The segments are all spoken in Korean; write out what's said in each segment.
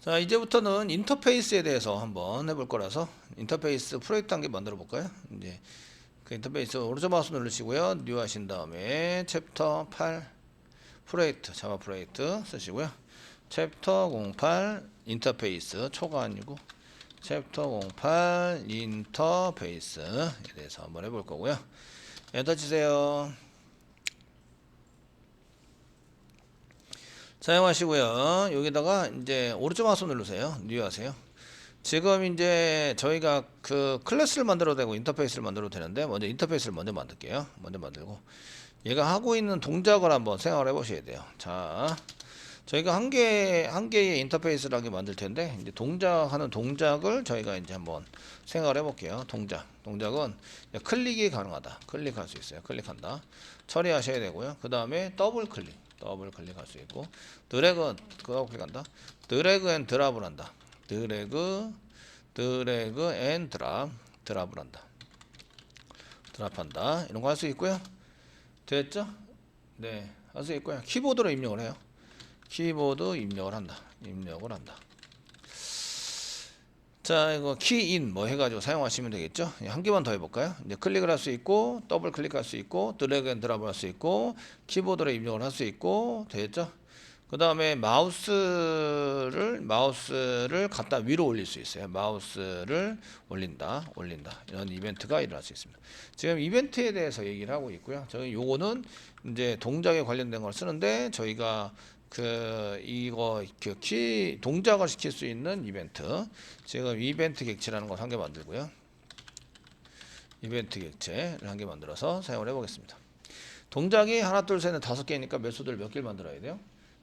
자, 이제부터는 인터페이스에 대해서 한번 해볼 거라서 인터페이스 프로젝트 단계 만들어 볼까요? 이제 그 인터페이스 오른쪽 마우스 누르시고요. 뉴 하신 다음에 챕터 8 프로젝트 자바 프로젝트 쓰시고요. 챕터 08 인터페이스 초가 아니고 챕터 08 인터페이스에 대해서 한번 해볼 거고요. 엔터 치세요. 사용하시고요. 여기다가 이제 오른쪽 마우스 누르세요. 뉴 하세요. 지금 이제 저희가 그 클래스를 만들어도 되고 인터페이스를 만들어도 되는데 먼저 인터페이스를 먼저 만들게요. 먼저 만들고 얘가 하고 있는 동작을 한번 생각을 해 보셔야 돼요. 자, 저희가 한 개의 인터페이스를 하게 만들 텐데 이제 동작하는 동작을 저희가 이제 한번 생각을 해 볼게요. 동작은 클릭이 가능하다. 클릭할 수 있어요. 클릭한다. 처리하셔야 되고요. 그 다음에 더블 클릭할 수 있고 드래그 그거 클릭한다. 드래그 앤 드랍을 한다. 드래그 앤 드랍을 한다. 드랍한다. 이런 거 할 수 있고요. 됐죠? 네, 할 수 있고요. 키보드로 입력을 해요. 키보드 입력을 한다. 자, 이거 키인 뭐 해가지고 사용하시면 되겠죠. 한 개만 더 해볼까요? 이제 클릭을 할 수 있고 더블 클릭할 수 있고 드래그 앤 드랍을 할 수 있고 키보드로 입력을 할 수 있고 되겠죠. 그 다음에 마우스를 갖다 위로 올릴 수 있어요. 마우스를 올린다. 이런 이벤트가 일어날 수 있습니다. 지금 이벤트에 대해서 얘기를 하고 있고요. 저희 요거는 이제 동작에 관련된 걸 쓰는데 저희가 키 동작을 시킬 수 있는 이벤트. 지금 이벤트 객체라는 걸 한 개 만들고요. 이벤트 객체를 한 개 만들어서 사용을 해보겠습니다. 동작이 하나, 둘, 셋, 넷, 5개니까 메소드를 몇 개를 만들어야 돼요?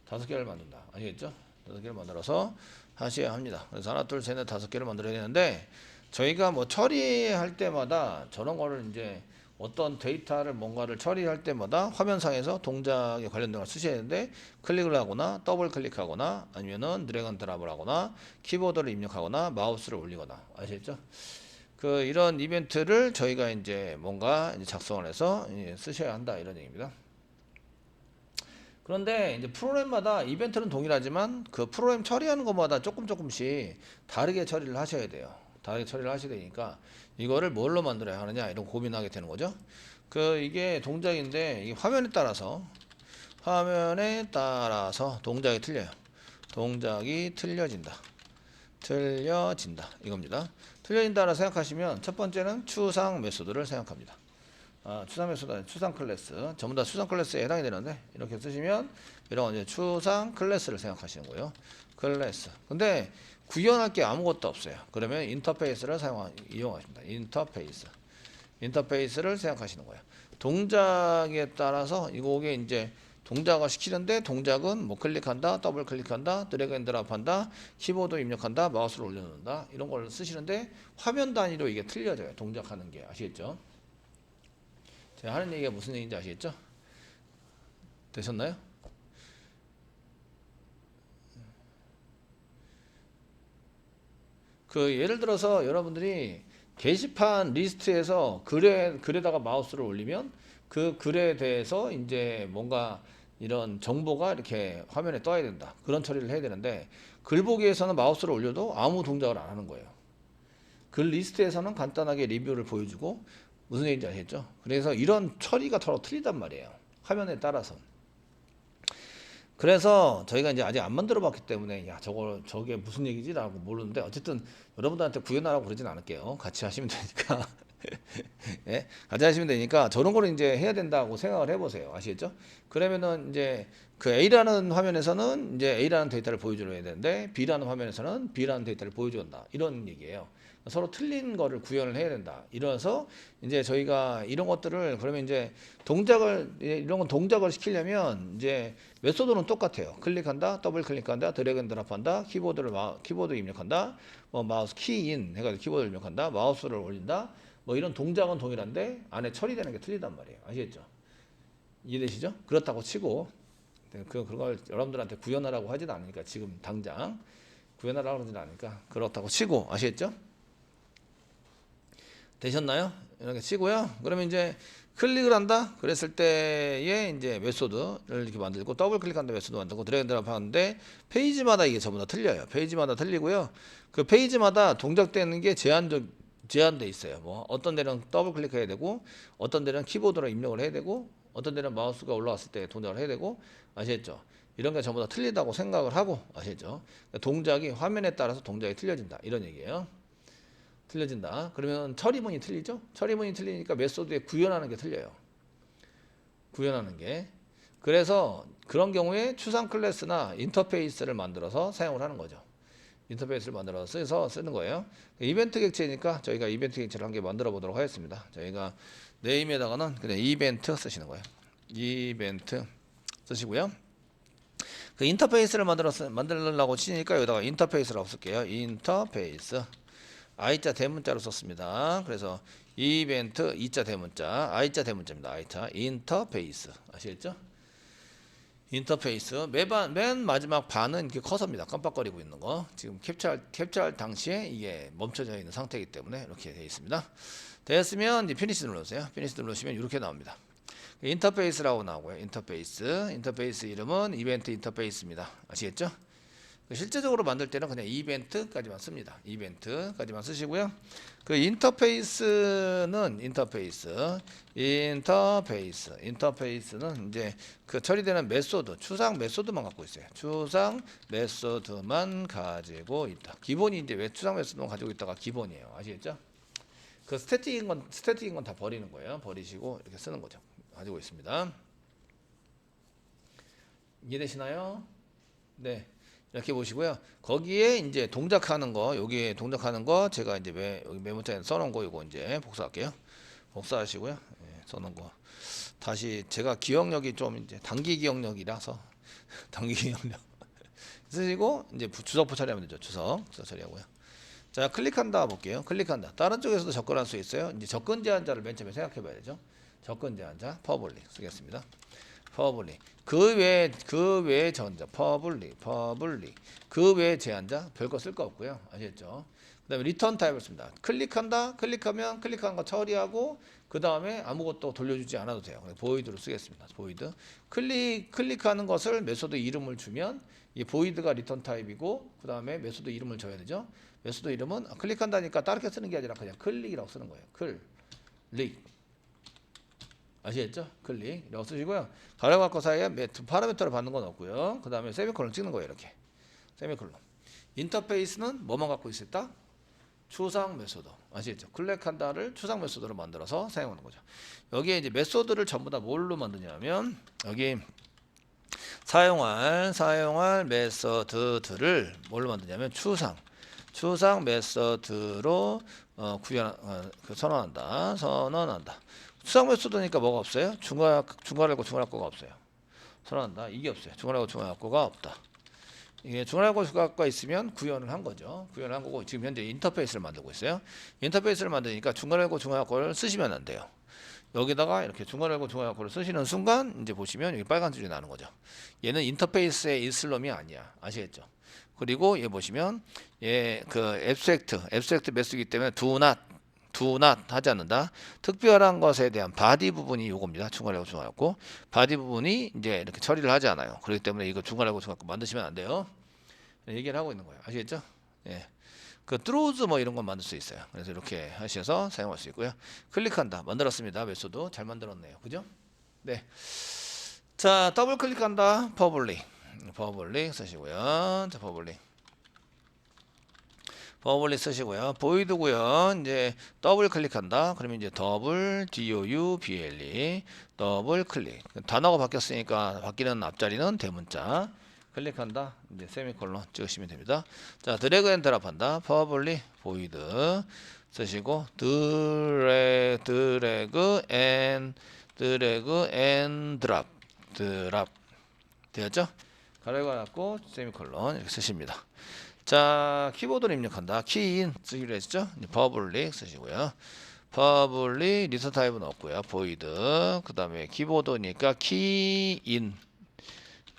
5개를 만든다. 아시겠죠? 5개를 만들어서 하셔야 합니다. 그래서 하나, 둘, 셋, 넷, 5개를 만들어야 되는데 저희가 뭐 처리할 때마다 저런 거를 이제 어떤 데이터를 뭔가를 처리할 때마다 화면상에서 동작에 관련된 걸 쓰셔야 되는데 클릭을 하거나 더블 클릭하거나 아니면은 드래그 앤 드랍을 하거나 키보드를 입력하거나 마우스를 올리거나 아시겠죠? 이런 이벤트를 저희가 이제 뭔가 이제 작성을 해서 쓰셔야 한다 이런 얘기입니다. 그런데 이제 프로그램마다 이벤트는 동일하지만 그 프로그램 처리하는 것마다 조금씩 다르게 처리를 하셔야 돼요. 다르게 처리를 하셔야 되니까 이거를 뭘로 만들어야 하느냐 이런 고민하게 되는 거죠. 이게 동작인데 이 화면에 따라서 동작이 틀려요. 동작이 틀려진다 이겁니다. 틀려진다라 생각하시면 첫 번째는 추상 메소드를 생각합니다. 추상 메소드, 추상 클래스 전부 다 추상 클래스에 해당이 되는데 이렇게 쓰시면 이런 이제 추상 클래스를 생각하시는 거예요. 클래스. 근데 구현할 게 아무것도 없어요. 그러면 인터페이스를 이용하십니다. 인터페이스를 생각하시는 거예요. 동작에 따라서 이게 이제 동작을 시키는데 동작은 뭐 클릭한다, 더블 클릭한다, 드래그 앤 드랍한다, 키보드 입력한다, 마우스를 올려놓는다 이런 걸 쓰시는데 화면 단위로 이게 틀려져요. 동작하는 게 아시겠죠? 제가 하는 얘기가 무슨 얘기인지 아시겠죠? 되셨나요? 예를 들어서 여러분들이 게시판 리스트에서 글에다가 마우스를 올리면 그 글에 대해서 이제 뭔가 이런 정보가 이렇게 화면에 떠야 된다. 그런 처리를 해야 되는데 글 보기에서는 마우스를 올려도 아무 동작을 안 하는 거예요. 글 리스트에서는 간단하게 리뷰를 보여주고 무슨 얘기인지 아시겠죠? 그래서 이런 처리가 서로 틀리단 말이에요. 화면에 따라서. 그래서 저희가 이제 아직 안 만들어 봤기 때문에 저게 무슨 얘기지라고 모르는데 어쨌든 여러분들한테 구현하라고 그러진 않을게요. 같이 하시면 되니까. 예? 같이 하시면 되니까 저런 거를 이제 해야 된다고 생각을 해보세요. 아시겠죠? 그러면은 이제 A라는 화면에서는 이제 A라는 데이터를 보여줘야 되는데 B라는 화면에서는 B라는 데이터를 보여준다. 이런 얘기예요. 서로 틀린 거를 구현을 해야 된다. 이래서 이제 저희가 이런 것들을 그러면 이제 이런 건 동작을 시키려면 이제 메소드는 똑같아요. 클릭한다, 더블 클릭한다, 드래그 앤 드랍한다, 키보드 입력한다, 마우스 키인 해가지고 키보드를 입력한다, 마우스를 올린다. 이런 동작은 동일한데 안에 처리되는 게 틀리단 말이에요. 아시겠죠? 이해되시죠? 그렇다고 치고 그걸 여러분들한테 구현하라고 하진 않으니까 지금 당장 구현하라고 하진 않으니까 그렇다고 치고 아시겠죠? 되셨나요? 이렇게 치고요. 그러면 이제 클릭을 한다. 그랬을 때에 이제 메소드를 이렇게 만들고 더블 클릭한다 메소드 만들고 드래그 앤 드랍 하는데 페이지마다 이게 전부 다 틀려요. 페이지마다 틀리고요. 그 페이지마다 동작되는 게 제한돼 있어요. 뭐 어떤 데는 더블 클릭해야 되고 어떤 데는 키보드로 입력을 해야 되고 어떤 데는 마우스가 올라왔을 때 동작을 해야 되고 아시겠죠? 이런 게 전부 다 틀리다고 생각을 하고 아시겠죠? 동작이 화면에 따라서 동작이 틀려진다. 이런 얘기예요. 틀려진다. 그러면 처리문이 틀리죠? 처리문이 틀리니까 메소드에 구현하는 게 틀려요. 구현하는 게. 그래서 그런 경우에 추상 클래스나 인터페이스를 만들어서 사용을 하는 거죠. 인터페이스를 만들어서 써서 쓰는 거예요. 이벤트 객체니까 저희가 이벤트 객체를 한 개 만들어 보도록 하겠습니다. 저희가 네임에다가는 그냥 이벤트 쓰시는 거예요. 이벤트 쓰시고요. 그 인터페이스를 만들려고 치니까 여기다가 인터페이스라고 쓸게요. 인터페이스. I자 대문자로 썼습니다. 그래서 이벤트 E자 대문자, I자 대문자입니다. I자 인터페이스 아시겠죠? 인터페이스 맨 마지막 반은 이렇게 커서입니다. 깜빡거리고 있는 거 지금 캡처할 당시에 이게 멈춰져 있는 상태이기 때문에 이렇게 되어 있습니다. 됐으면 이제 피니시 눌러주세요. 피니시 누르시면 이렇게 나옵니다. 인터페이스라고 나오고요. 인터페이스 이름은 이벤트 인터페이스입니다. 아시겠죠? 실제적으로 만들 때는 그냥 이벤트까지만 씁니다. 이벤트까지만 쓰시고요. 그 인터페이스는 인터페이스는 이제 그 처리되는 메소드, 추상 메소드만 갖고 있어요. 추상 메소드만 가지고 있다. 기본이 이제 왜 추상 메소드만 가지고 있다가 기본이에요. 아시겠죠? 그 스태틱인 건 다 버리는 거예요. 버리시고 이렇게 쓰는 거죠. 가지고 있습니다. 이해되시나요? 네. 이렇게 보시고요. 거기에 이제 동작하는 거, 여기 동작하는 거 제가 이제 여기 메모장에 써놓은 거 이거 이제 복사할게요. 복사하시고요. 예, 써놓은 거 다시 제가 기억력이 좀 이제 단기 기억력이라서 단기 기억력 쓰시고 이제 주석 처리하면 되죠. 주석 처리하고요. 자 클릭한다 볼게요. 클릭한다. 다른 쪽에서도 접근할 수 있어요. 이제 접근 제한자를 맨 처음에 생각해봐야 되죠. 접근 제한자 퍼블릭 쓰겠습니다. 퍼블릭 그 외에 전자 퍼블릭 그 외에 제한자 별거 쓸 거 없고요. 아시겠죠? 그 다음에 리턴 타입을 씁니다. 클릭하면 클릭한 거 처리하고 그 다음에 아무것도 돌려주지 않아도 돼요. 보이드로 쓰겠습니다. 보이드 클릭하는 것을 메소드 이름을 주면 이 보이드가 리턴 타입이고 그 다음에 메소드 이름을 줘야 되죠. 메소드 이름은 클릭한다니까 다르게 쓰는 게 아니라 그냥 클릭이라고 쓰는 거예요. 클릭 아시겠죠? 클릭이라고 쓰시고요. 가로 갖고 사이에 파라미터를 받는 건 없고요. 그 다음에 세미콜론 찍는 거예요. 이렇게 세미콜론. 인터페이스는 뭐만 갖고 있었다? 추상 메소드 아시겠죠? 클릭한다를 추상 메소드로 만들어서 사용하는 거죠. 여기에 이제 메소드를 전부 다 뭘로 만드냐면 여기 사용할 메소드들을 뭘로 만드냐면 추상 메소드로 선언한다. 추상 메소드니까 뭐가 없어요? 중괄하고 중괄학고가 없어요. 선언한다. 이게 없어요. 중괄하고 중괄학고가 없다. 이게 중괄하고 중괄학고가 있으면 구현을 한 거죠. 구현을 한 거고 지금 현재 인터페이스를 만들고 있어요. 인터페이스를 만드니까 중괄하고 중괄학고를 쓰시면 안 돼요. 여기다가 이렇게 중괄하고 중괄학고를 쓰시는 순간 이제 보시면 여기 빨간 줄이 나는 거죠. 얘는 인터페이스에 있을 놈이 아니야. 아시겠죠? 그리고 얘 보시면 얘 그 앱스트랙트 메시지이기 때문에 do not 하지 않는다. 특별한 것에 대한 바디 부분이 요겁니다. 중괄하고 중괄학고 바디 부분이 이제 이렇게 처리를 하지 않아요. 그렇기 때문에 이거 중괄하고 중괄학고 만드시면 안 돼요. 얘기를 하고 있는 거예요. 아시겠죠? 예. 그 throws 뭐 이런 건 만들 수 있어요. 그래서 이렇게 하셔서 사용할 수 있고요. 클릭한다. 만들었습니다. 메소드 잘 만들었네요. 그죠? 네. 자, 더블 클릭한다. 퍼블릭 쓰시고요. 자, 퍼블릭 쓰시고요. 보이드고요. 이제 더블 클릭한다. 그러면 이제 더블 double 더블 클릭. 단어가 바뀌었으니까 바뀌는 앞자리는 대문자. 클릭한다. 이제 세미콜론 찍으시면 됩니다. 자, 드래그 앤 드랍한다. 퍼블릭 보이드 쓰시고 드래그 앤 드랍 되었죠? 가려갖고 세미콜론 이렇게 쓰십니다. 자, 키보드를 입력한다. 키인 쓰기로 했죠? 퍼블릭 쓰시고요. 퍼블릭 리턴 타입은 없고요. 보이드 그 다음에 키보드니까 키인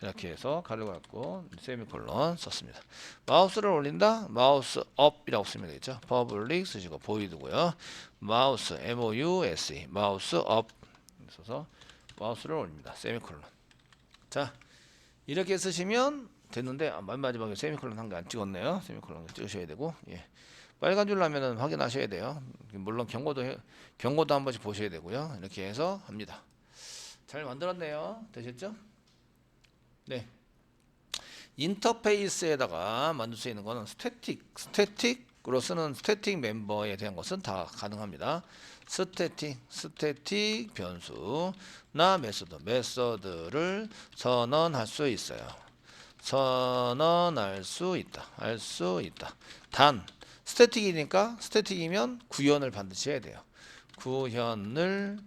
이렇게 해서 가려갖고 세미콜론 썼습니다. 마우스를 올린다. 마우스 업이라고 쓰면 되겠죠. 퍼블릭 쓰시고 보이드고요. 마우스 MOUSE 마우스 업 써서 마우스를 올립니다. 세미콜론. 자, 이렇게 쓰시면 됐는데 맨 마지막에 세미콜론 한 개 안 찍었네요. 세미콜론 찍으셔야 되고, 예. 빨간 줄 나면은 확인하셔야 돼요. 물론 경고도 한 번씩 보셔야 되고요. 이렇게 해서 합니다. 잘 만들었네요. 되셨죠? 네. 인터페이스에다가 만들 수 있는 거는 스태틱으로 쓰는 스태틱 멤버에 대한 것은 다 가능합니다. 스태틱 변수나 메소드를 선언할 수 있어요. 선언할 수 있다. 단 스태틱이면 구현을 반드시 해야 돼요. 구현을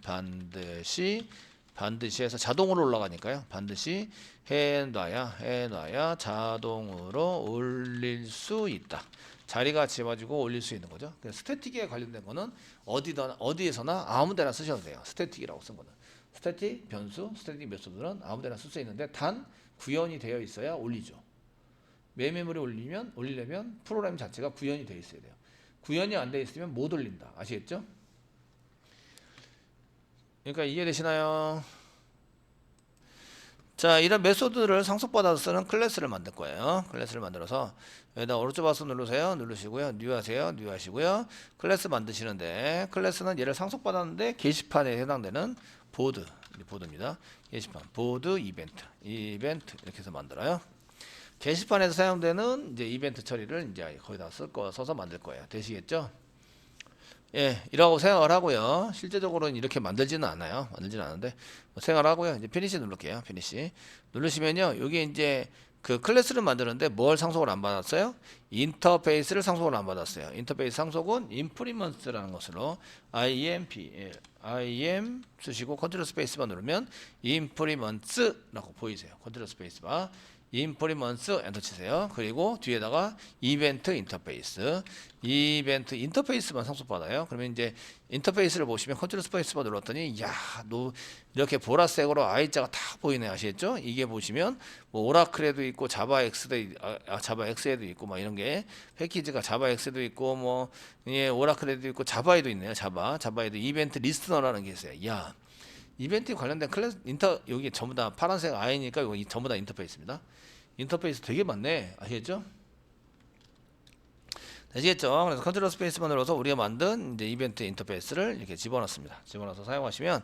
반드시 해서 자동으로 올라가니까요. 반드시 해놔야 자동으로 올릴 수 있다. 자리가 지워지고 올릴 수 있는 거죠. 스태틱에 관련된 거는 어디에서나 아무데나 쓰셔도 돼요. 스태틱이라고 쓴 거는. 스태틱 변수, 스태틱 메소드는 아무데나 쓸 수 있는데 단 구현이 되어 있어야 올리죠. 메모리 올리려면 프로그램 자체가 구현이 되어 있어야 돼요. 구현이 안 되어 있으면 못 올린다. 아시겠죠? 그러니까 이해되시나요? 자, 이런 메소드를 상속받아서 쓰는 클래스를 만들 거예요. 클래스를 만들어서 여기다 오른쪽 마우스 누르시고요. 뉴 하시고요. 클래스 만드시는데 클래스는 얘를 상속받았는데 게시판에 해당되는 보드입니다. 게시판, 보드, 이벤트 이렇게 해서 만들어요. 게시판에서 사용되는 이제 이벤트 처리를 이제 거기다 써서 만들 거예요. 되시겠죠? 예, 이라고 생각을 하고요. 실제적으로는 이렇게 만들지는 않아요. 만들지는 않은데 생각을 하고요. 이제 피니시 누를게요. 피니시 누르시면요. 여기 이제 그 클래스를 만드는데 뭘 상속을 안 받았어요? 인터페이스를 상속을 안 받았어요. 인터페이스 상속은 임프리먼스라는 것으로 IM 쓰시고 컨트롤 스페이스바 누르면 임프리먼스라고 보이세요. 컨트롤 스페이스바 임프리먼스 엔터 치세요. 그리고 뒤에다가 이벤트 인터페이스만 상속받아요. 그러면 이제 인터페이스를 보시면 컨트롤 스페이스바 눌렀더니 이렇게 보라색으로 I자가 다 보이네. 아시겠죠? 이게 보시면 뭐 오라클에도 있고 자바 X에도 있고 막 이런 게 패키지가 자바 X에도 있고 뭐 예, 오라클에도 있고 자바에도 있네요. 자바에도 이벤트 리스너라는 게 있어요. 야, 이벤트 관련된 여기 전부 다 파란색 I니까 이거 전부 다 인터페이스입니다. 인터페이스 되게 많네. 아시겠죠? 되시겠죠? 그래서 컨트롤 스페이스만 눌러서 우리가 만든 이제 이벤트 인터페이스를 이렇게 집어넣습니다. 집어넣어서 사용하시면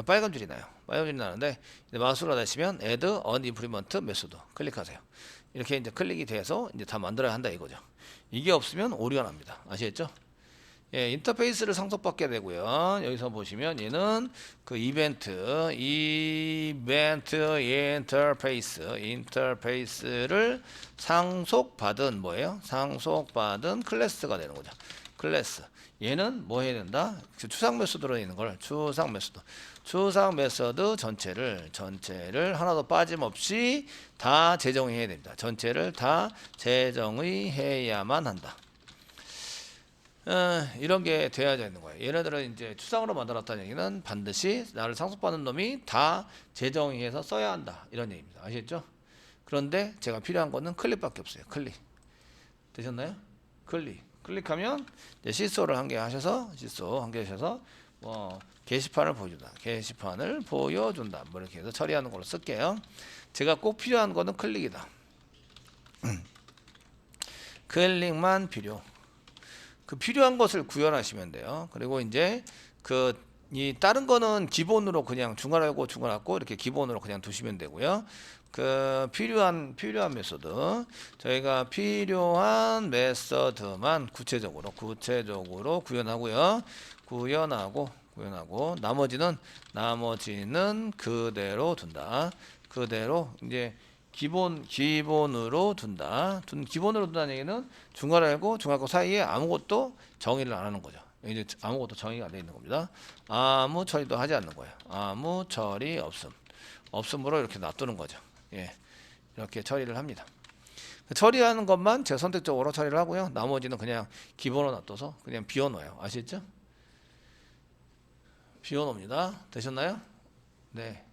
빨간 줄이 나요. 빨간 줄이 나는데 마우스로 다시면 add on implement method 클릭하세요. 이렇게 이제 클릭이 돼서 이제 다 만들어야 한다 이거죠. 이게 없으면 오류가 납니다. 아시겠죠? 예, 인터페이스를 상속받게 되고요. 여기서 보시면 얘는 그 인터페이스를 상속받은 뭐예요? 상속받은 클래스가 되는 거죠. 클래스. 얘는 뭐 해야 된다? 추상 메소드로 있는 걸 추상 메소드 전체를 하나도 빠짐없이 다 재정의해야 됩니다. 전체를 다 재정의해야만 한다. 이런 게 돼야 되는 거예요. 얘네들은 이제 추상으로 만들었다는 얘기는 반드시 나를 상속받는 놈이 다 재정의해서 써야 한다. 이런 얘기입니다. 아시겠죠? 그런데 제가 필요한 거는 클릭밖에 없어요. 클릭. 되셨나요? 클릭하면 이제 시소를 한 개 하셔서 뭐 게시판을 보여준다. 뭐 이렇게 해서 처리하는 걸로 쓸게요. 제가 꼭 필요한 거는 클릭이다. 클릭만 필요한 것을 구현하시면 돼요. 그리고 이제 이 다른 거는 기본으로 그냥 중괄하고 이렇게 기본으로 그냥 두시면 되고요. 필요한 메소드 저희가 필요한 메소드만 구체적으로 구현하고요. 구현하고 나머지는 그대로 둔다. 그대로 이제 기본으로 둔다. 기본으로 둔다는 얘기는 중괄하고 사이에 아무것도 정의를 안 하는 거죠. 이제 아무것도 정의가 안 되어 있는 겁니다. 아무 처리도 하지 않는 거예요. 아무 처리 없음으로 이렇게 놔두는 거죠. 예, 이렇게 처리를 합니다. 처리하는 것만 제가 선택적으로 처리를 하고요. 나머지는 그냥 기본으로 놔둬서 그냥 비워놓아요. 아시겠죠? 비워놓습니다. 되셨나요? 네.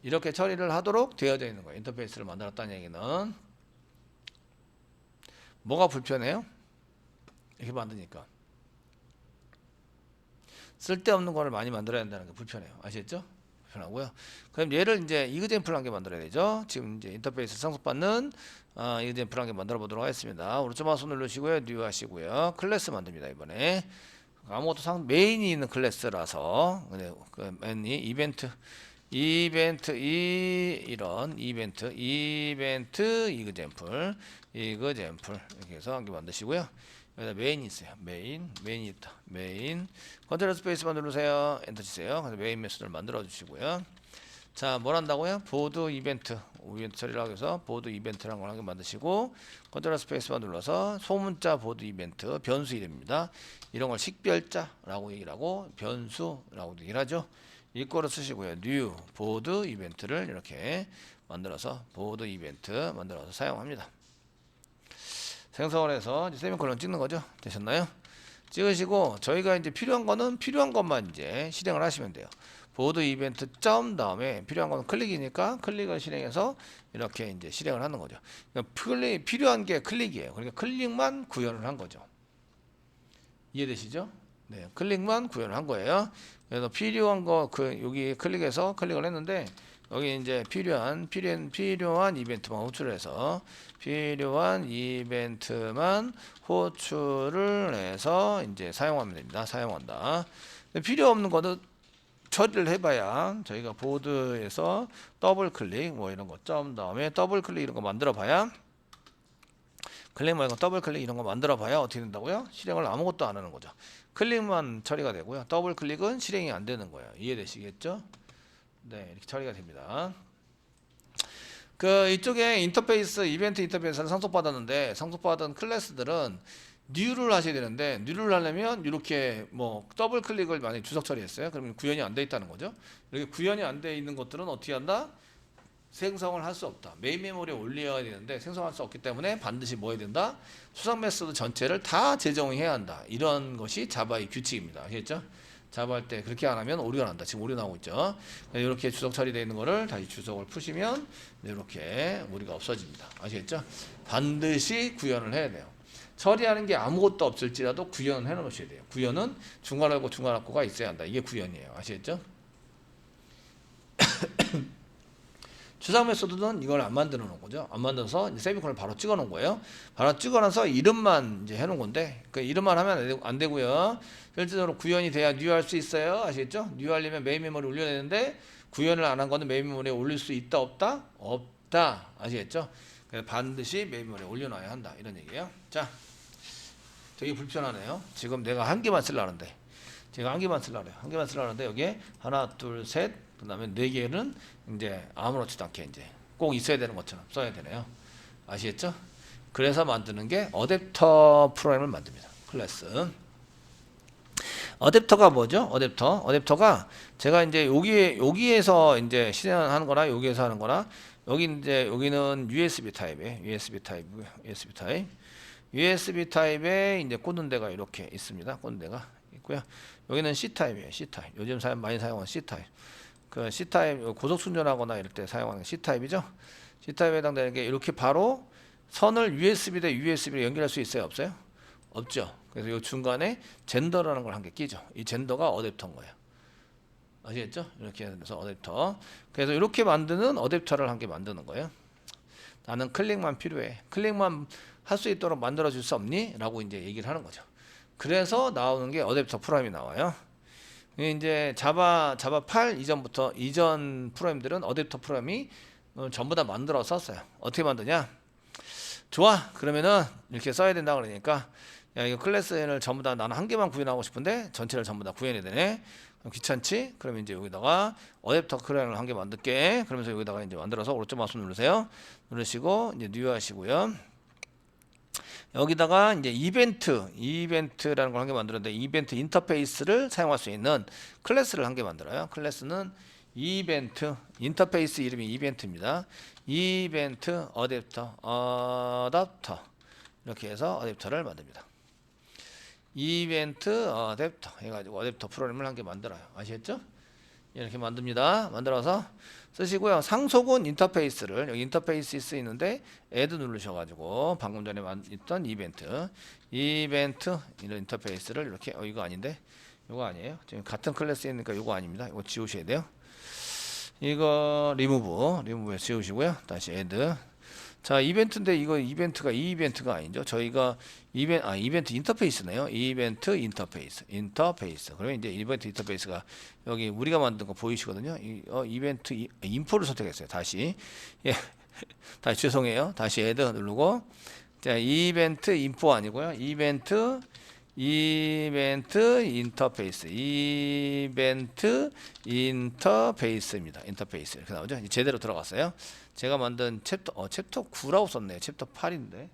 이렇게 처리를 하도록 되어져 있는 거예요. 인터페이스를 만들었다는 얘기는 뭐가 불편해요? 이렇게 만드니까 쓸데없는 거를 많이 만들어야 한다는 게 불편해요. 아시겠죠? 불편하고요. 그럼 얘를 이제 이그젠플 한 개 만들어야 되죠. 지금 이제 인터페이스 상속받는 이그젠플 한 개 만들어 보도록 하겠습니다. 오른쪽 마우스 누르시고요. 뉴 하시고요. 클래스 만듭니다. 이번에 아무것도 메인이 있는 클래스라서 그 맨이 이벤트 이런 이벤트 이그젠플 이렇게 해서 한 개 만드시고요. 여기다 메인이 있어요. 메인이 있다. 메인 컨트롤 스페이스만 누르세요. 엔터 치세요. 그래서 메인 메소드를 만들어 주시고요. 자, 뭘 한다고요? 보드 이벤트 처리라고 해서 보드 이벤트라는 걸 한 개 만드시고 컨트롤 스페이스만 눌러서 소문자 보드 이벤트 변수 이름입니다. 이런 걸 식별자라고 얘기를 하고 변수라고 얘기를 하죠. 이거를 쓰시고요. 뉴 보드 이벤트를 이렇게 만들어서 보드 이벤트 만들어서 사용합니다. 생성을 해서 이제 세미콜론 찍는 거죠. 되셨나요? 찍으시고 저희가 이제 필요한 것만 이제 실행을 하시면 돼요. 보드 이벤트 점 다음에 필요한 거는 클릭이니까 클릭을 실행해서 이렇게 이제 실행을 하는 거죠. 그러니까 필요한 게 클릭이에요. 그러니까 클릭만 구현을 한 거죠. 이해되시죠? 네, 클릭만 구현을 한 거예요. 그래서 필요한 거 여기 클릭해서 클릭을 했는데 여기 이제 필요한 이벤트만 호출해서 필요한 이벤트만 호출을 해서 이제 사용하면 됩니다. 사용한다. 필요 없는 거는 처리를 해봐야 저희가 보드에서 더블 클릭 뭐 이런 거 점 다음에 더블 클릭 이런 거 만들어 봐야 클릭 말고 더블 클릭 이런 거 만들어 봐야 어떻게 된다고요? 실행을 아무것도 안 하는 거죠. 클릭만 처리가 되고요. 더블 클릭은 실행이 안 되는 거예요. 이해되시겠죠? 네, 이렇게 처리가 됩니다. 이쪽에 이벤트 인터페이스를 상속받았는데 상속받은 클래스들은 뉴를 하셔야 되는데 뉴를 하려면 이렇게 뭐 더블 클릭을 만약에 주석 처리했어요. 그러면 구현이 안 돼 있다는 거죠. 이렇게 구현이 안 돼 있는 것들은 어떻게 한다? 생성을 할 수 없다. 메인 메모리에 올려야 되는데 생성할 수 없기 때문에 반드시 뭐 해야 된다? 수상 메소드 전체를 다 재정의해야 한다. 이런 것이 자바의 규칙입니다. 아시겠죠? 자바 할 때 그렇게 안 하면 오류가 난다. 지금 오류 나오고 있죠. 이렇게 주석 처리되어 있는 거를 다시 주석을 푸시면 이렇게 오류가 없어집니다. 아시겠죠? 반드시 구현을 해야 돼요. 처리하는 게 아무것도 없을지라도 구현을 해 놓으셔야 돼요. 구현은 중괄호고 중괄호가 있어야 한다. 이게 구현이에요. 아시겠죠? 추상 메소드는 이걸 안 만들어 놓은 거죠. 안 만들어서 이제 세미콜을 바로 찍어 놓은 거예요. 바로 찍어 놔서 이름만 이제 해 놓은 건데 그 이름만 하면 안 되고요. 실질적으로 구현이 돼야 뉴할 수 있어요. 아시겠죠? 뉴하려면 메인 메모리 올려야 되는데 구현을 안 한 거는 메인 메모리에 올릴 수 있다 없다? 없다. 아시겠죠? 그래서 반드시 메인 메모리에 올려놔야 한다. 이런 얘기예요. 자, 되게 불편하네요. 지금 내가 한 개만 쓰려는데 제가 한 개만 쓰려고요. 한 개만 쓰려는데 여기에 하나, 둘, 셋, 그 다음에 네 개는 이제 아무렇지도 않게 이제 꼭 있어야 되는 것처럼 써야 되네요. 아시겠죠? 그래서 만드는 게 어댑터 프로그램을 만듭니다. 클래스. 어댑터가 뭐죠? 어댑터가 제가 이제 여기에서 이제 실행하는 거나 여기에서 하는 거나 여기는 USB 타입이에요. USB 타입에 이제 꽂는 데가 이렇게 있습니다. 꽂는 데가 있고요. 여기는 C 타입이에요. C 타입. 요즘 많이 사용하는 C 타입. 그 C 타입 고속 충전하거나 이럴 때 사용하는 C 타입이죠. C 타입에 해당되는 게 이렇게 바로 선을 USB 대 USB로 연결할 수 있어요? 없어요? 없죠. 그래서 이 중간에 젠더라는 걸 한 개 끼죠. 이 젠더가 어댑터인 거예요. 아시겠죠? 이렇게 해서 어댑터. 그래서 이렇게 만드는 어댑터를 한 개 만드는 거예요. 나는 클릭만 필요해. 클릭만 할 수 있도록 만들어 줄 수 없니? 라고 이제 얘기를 하는 거죠. 그래서 나오는 게 어댑터 프로그램이 나와요. 이제 자바 8 이전 프로그램들은 어댑터 프로그램이 전부 다 만들어 썼어요. 어떻게 만드냐? 좋아. 그러면은 이렇게 써야 된다 그러니까 야, 이거 클래스를 전부 다 나는 한 개만 구현하고 싶은데 전체를 전부 다 구현해야 되네. 그럼 귀찮지? 그러면 이제 여기다가 어댑터 프로그램을 한 개 만들게. 그러면서 여기다가 이제 만들어서 오른쪽 마우스 누르세요. 누르시고 이제 뉴 하시고요. 여기다가 이제 이벤트라는 걸 한 개 만들었는데 이벤트 인터페이스를 사용할 수 있는 클래스를 한 개 만들어요. 클래스는 이벤트 인터페이스 이름이 이벤트입니다. 이벤트 어댑터 이렇게 해서 어댑터를 만듭니다. 이벤트 어댑터 해가지고 어댑터 프로그램을 한 개 만들어요. 아시겠죠? 이렇게 만듭니다. 만들어서 쓰시고요. 상속은 인터페이스를 여기 인터페이스 있는데 add 누르셔가지고 방금 전에 있던 이벤트 이런 인터페이스를 이렇게 이거 아닌데 요거 아니에요. 지금 같은 클래스이니까 요거 아닙니다. 이거 지우셔야 돼요. 이거 리무브에 지우시고요. 다시 애드. 자, 이벤트인데 이거 이벤트가 이 이벤트가 아니죠. 저희가 이벤트 인터페이스네요. 이벤트 인터페이스. 그러면 이제 이벤트 인터페이스가 여기 우리가 만든 거 보이시거든요. 이벤트 인포를 선택했어요. 다시. 예. 다시 죄송해요. 다시 애드 누르고 자, 이벤트 인포 아니고요. 이벤트 인터페이스입니다. 인터페이스 이렇게 나오죠. 이제 제대로 들어갔어요. 제가 만든 챕터 9라고 썼네요. 챕터 8인데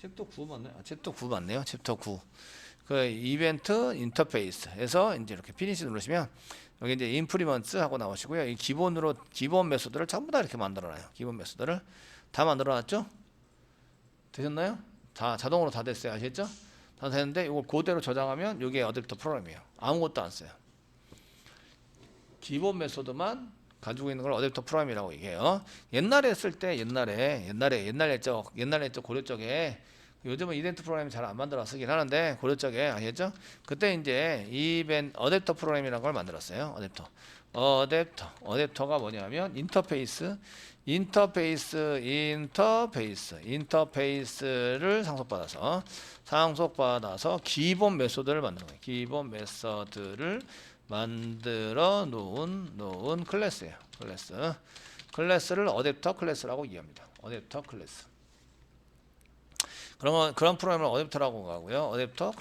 챕터 9 맞나요? 챕터 9 맞네요. 챕터 9. 그 이벤트 인터페이스에서 이제 이렇게 피니시 누르시면 여기 이제 인프리먼스 하고 나오시고요. 이 기본 메소드를 전부 다 이렇게 만들어놔요. 기본 메소드를 다 만들어놨죠? 되셨나요? 다 자동으로 다 됐어요. 아시겠죠? 다 되는데 이걸 그대로 저장하면 이게 어댑터 프로그램이에요. 아무것도 안 써요. 기본 메소드만 가지고 있는 걸 어댑터 프로그램이라고 얘기해요. 옛날에 했을 때 옛날에 고려 쪽에 요즘은 이벤트 프로그램이 잘 안 만들어 쓰긴 하는데 고려 쪽에 아시겠죠? 그때 이제 어댑터 프로그램이라는 걸 만들었어요. 어댑터가 뭐냐면 인터페이스를 상속받아서 기본 메소드를 만드는 거예요. 기본 메소드를 만들어 놓은 클래스예요. 클래스를 어댑터 클래스라고 이해합니다. 어댑터 클래스. 그런 프로그램을 어댑터라고 하고요. 어댑터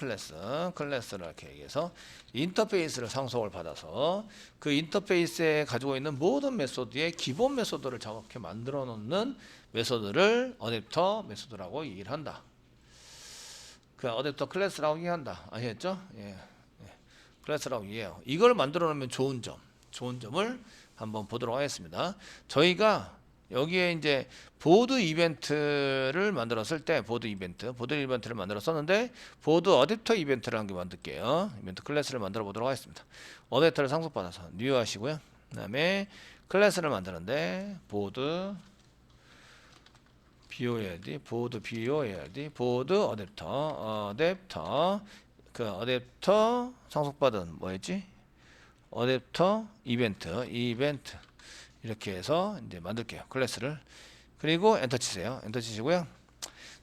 클래스를 이렇게 얘기해서 인터페이스를 상속을 받아서 그 인터페이스에 가지고 있는 모든 메소드의 기본 메소드를 저렇게 만들어 놓는 메소드를 어댑터 메소드라고 얘기를 한다. 그 어댑터 클래스라고 얘기한다. 아시겠죠? 예. 클래스라고 이해해요. 이걸 만들어 놓으면 좋은 점을 한번 보도록 하겠습니다. 저희가 여기에 이제 보드 이벤트를 만들었을 때 보드 이벤트를 만들었었는데 보드 어댑터 이벤트를 한 개 만들게요. 이벤트 클래스를 만들어 보도록 하겠습니다. 어댑터를 상속받아서 뉴 하시고요. 그다음에 클래스를 만드는데 보드 어댑터 그 어댑터 상속받은 뭐였지? 어댑터 이벤트 이렇게 해서 이제 만들게요. 클래스를. 그리고 엔터 치세요. 엔터 치시고요.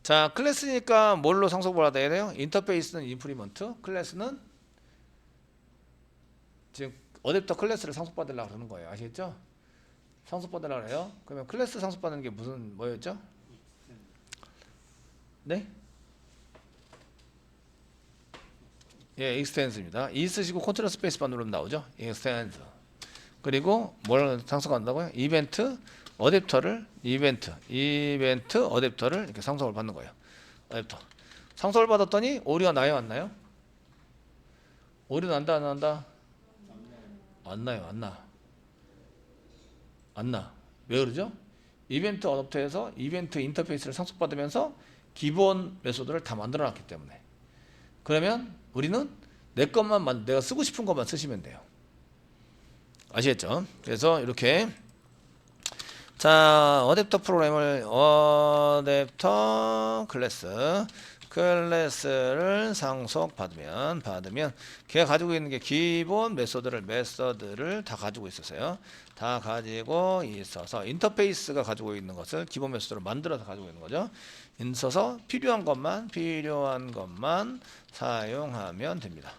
자, 클래스니까 뭘로 상속을 받아야 돼요? 인터페이스는 인프리먼트, 클래스는 지금 어댑터 클래스를 상속받으려고 그러는 거예요. 아시겠죠? 상속받으려고 해요. 그러면 클래스 상속받는 게 뭐였죠? 네? 예, 익스텐스입니다. 이 쓰시고 컨트롤 스페이스바 누르면 나오죠. 익스텐스. 그리고 뭘 상속한다고요? 이벤트 어댑터를 이렇게 상속을 받는 거예요. 어댑터. 상속을 받았더니 오류가 나요, 안 나요? 오류 난다, 안 난다? 안 나요, 안 나. 왜 그러죠? 이벤트 어댑터에서 이벤트 인터페이스를 상속받으면서 기본 메소드를 다 만들어 놨기 때문에. 그러면 우리는 내가 쓰고 싶은 것만 쓰시면 돼요. 아시겠죠? 그래서 이렇게 자, 어댑터 프로그램을 어댑터 클래스를 상속받으면 걔가 가지고 있는 게 기본 메소드를 다 가지고 있었어요. 다 가지고 있어서 인터페이스가 가지고 있는 것을 기본 메소드로 만들어서 가지고 있는 거죠. 있어서 필요한 것만 사용하면 됩니다.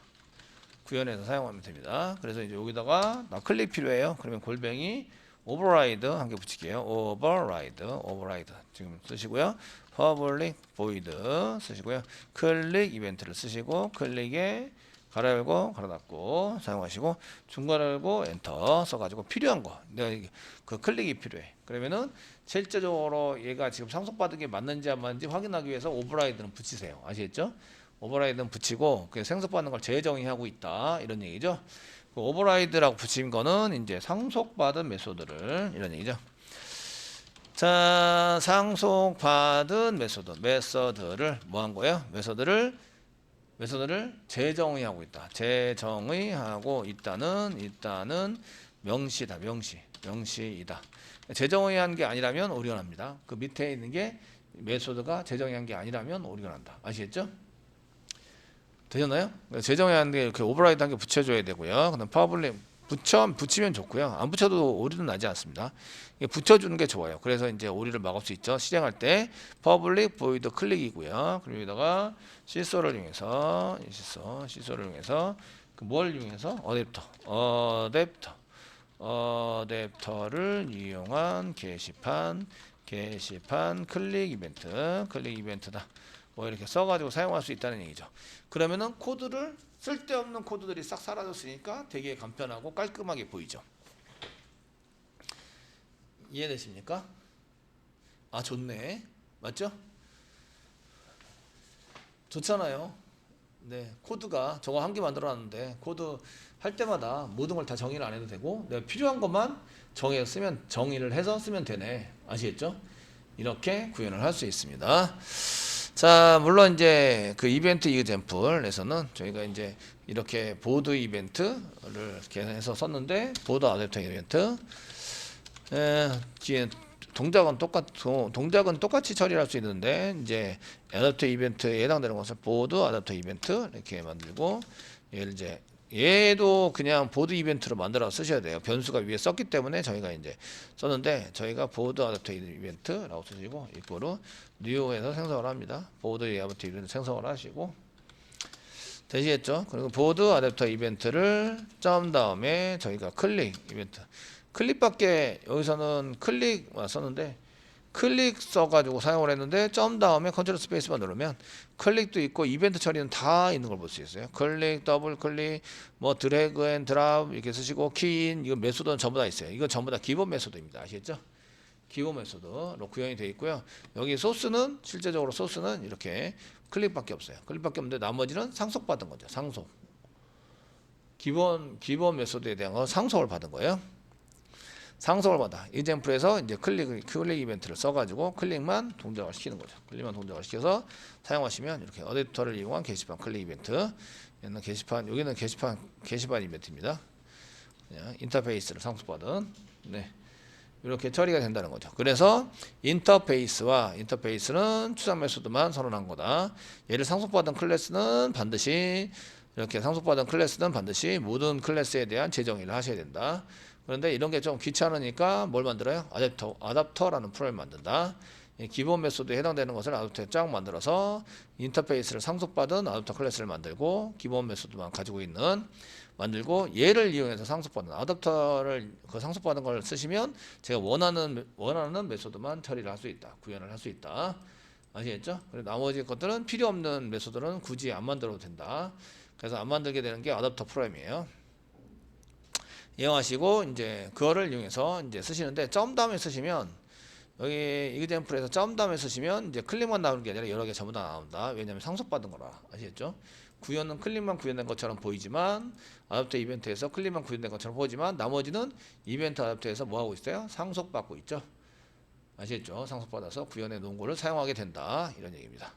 구현해서 사용하면 됩니다. 그래서 이제 여기다가 클릭 필요해요. 그러면 골뱅이 오버라이드 한 개 붙일게요. 오버라이드 지금 쓰시고요. 퍼블릭 보이드 쓰시고요. 클릭 이벤트를 쓰시고 클릭에 가로 열고 가로 닫고 사용하시고 중괄호 열고 엔터 써가지고 필요한 거 내가 그 클릭이 필요해. 그러면은 실제적으로 얘가 지금 상속받은 게 맞는지 안 맞는지 확인하기 위해서 오버라이드는 붙이세요. 아시겠죠? 오버라이드는 붙이고 그 상속받는 걸 재정의하고 있다 이런 얘기죠. 그 오버라이드라고 붙인 거는 이제 상속받은 메소드를 이런 얘기죠. 자, 상속받은 메소드를 뭐 한 거예요? 메소드를 재정의하고 있다. 재정의하고 있다는 명시이다. 재정의한 게 아니라면 오류가 납니다. 그 밑에 있는 게 메소드가 재정의한 게 아니라면 오류가 난다. 아시겠죠? 되셨나요? 재정해야 하는데 이렇게 오버라이드 한 개 붙여줘야 되고요. 그다음 파블릭 붙이면 좋고요. 안 붙여도 오류는 나지 않습니다. 이게 붙여주는 게 좋아요. 그래서 이제 오류를 막을 수 있죠. 실행할 때 퍼블릭 보이드 클릭이고요. 그리고 여기다가 시소를 이용해서 시소를 이용해서 뭘 이용해서 어댑터를 이용한 게시판 클릭 이벤트다. 뭐 이렇게 써가지고 사용할 수 있다는 얘기죠. 그러면은 코드를 쓸데없는 코드들이 싹 사라졌으니까 되게 간편하고 깔끔하게 보이죠. 이해되십니까? 아 좋네. 맞죠? 좋잖아요. 네, 코드가 저거 한 개 만들어놨는데 코드 할 때마다 모든 걸 다 정의를 안 해도 되고 내가 필요한 것만 정의를 해서 쓰면 되네. 아시겠죠? 이렇게 구현을 할 수 있습니다. 자, 물론 이제 그 이벤트 이그젬플에서는 저희가 이제 이렇게 보드 이벤트를 이렇게 해서 썼는데 보드 어댑터 이벤트 뒤에 동작은 똑같이 처리할 수 있는데 이제 어댑터 이벤트에 해당되는 것을 보드 어댑터 이벤트 이렇게 만들고 얘를 이제 얘도 그냥 보드 이벤트로 만들어 쓰셔야 돼요. 변수가 위에 썼기 때문에 저희가 이제 썼는데 저희가 보드 어댑터 이벤트라고 쓰시고 이거로 뉴에서 생성을 합니다. 보드 어댑터 이벤트 생성을 하시고 되시겠죠? 그리고 보드 어댑터 이벤트를 점 다음에 저희가 클릭 이벤트 클릭밖에 여기서는 클릭 썼는데 클릭 써가지고 사용을 했는데 점 다음에 컨트롤 스페이스만 누르면 클릭도 있고 이벤트 처리는 다 있는 걸 볼 수 있어요. 클릭, 더블 클릭, 뭐 드래그 앤 드랍 이렇게 쓰시고 키인 이거 메소드는 전부 다 있어요. 이거 전부 다 기본 메소드입니다. 아시겠죠? 기본 메소드로 구현이 되어 있고요. 여기 소스는 실제적으로 소스는 이렇게 클릭밖에 없어요. 클릭밖에 없는데 나머지는 상속받은 거죠. 상속. 기본 메소드에 대한 거 상속을 받은 거예요. 상속을 받아. 이젠플에서 이제 클릭 이벤트를 써가지고 클릭만 동작을 시키는 거죠. 클릭만 동작을 시켜서 사용하시면 이렇게 어댑터를 이용한 게시판 클릭 이벤트. 얘는 게시판, 여기는 게시판 이벤트입니다. 그냥 인터페이스를 상속받은. 네. 이렇게 처리가 된다는 거죠. 그래서 인터페이스는 추상 메소드만 선언한 거다. 얘를 상속받은 클래스는 반드시 모든 클래스에 대한 재정의를 하셔야 된다. 그런데 이런 게 좀 귀찮으니까 뭘 만들어요? 어댑터라는 프로그램을 만든다. 기본 메소드에 해당되는 것을 어댑터에 쫙 만들어서 인터페이스를 상속받은 어댑터 클래스를 만들고 기본 메소드만 가지고 있는 만들고 얘를 이용해서 상속받은 어댑터를 그 상속받은 걸 쓰시면 제가 원하는 메소드만 처리를 할 수 있다. 구현을 할 수 있다. 아시겠죠? 그리고 나머지 것들은 필요 없는 메소드는 굳이 안 만들어도 된다. 그래서 안 만들게 되는 게 어댑터 프로그램이에요. 이용하시고 이제 그거를 이용해서 이제 쓰시는데 점 다음에 쓰시면 여기 이그젬플에서 점 다음에 쓰시면 이제 클릭만 나오는 게 아니라 여러 개 전부 다 나온다. 왜냐하면 상속받은 거라. 아시겠죠? 구현은 클릭만 구현된 것처럼 보이지만 어댑터 이벤트에서 클릭만 구현된 것처럼 보이지만 나머지는 이벤트 어댑터에서 뭐 하고 있어요? 상속받고 있죠. 아시겠죠? 상속받아서 구현해 놓은 거를 사용하게 된다. 이런 얘기입니다.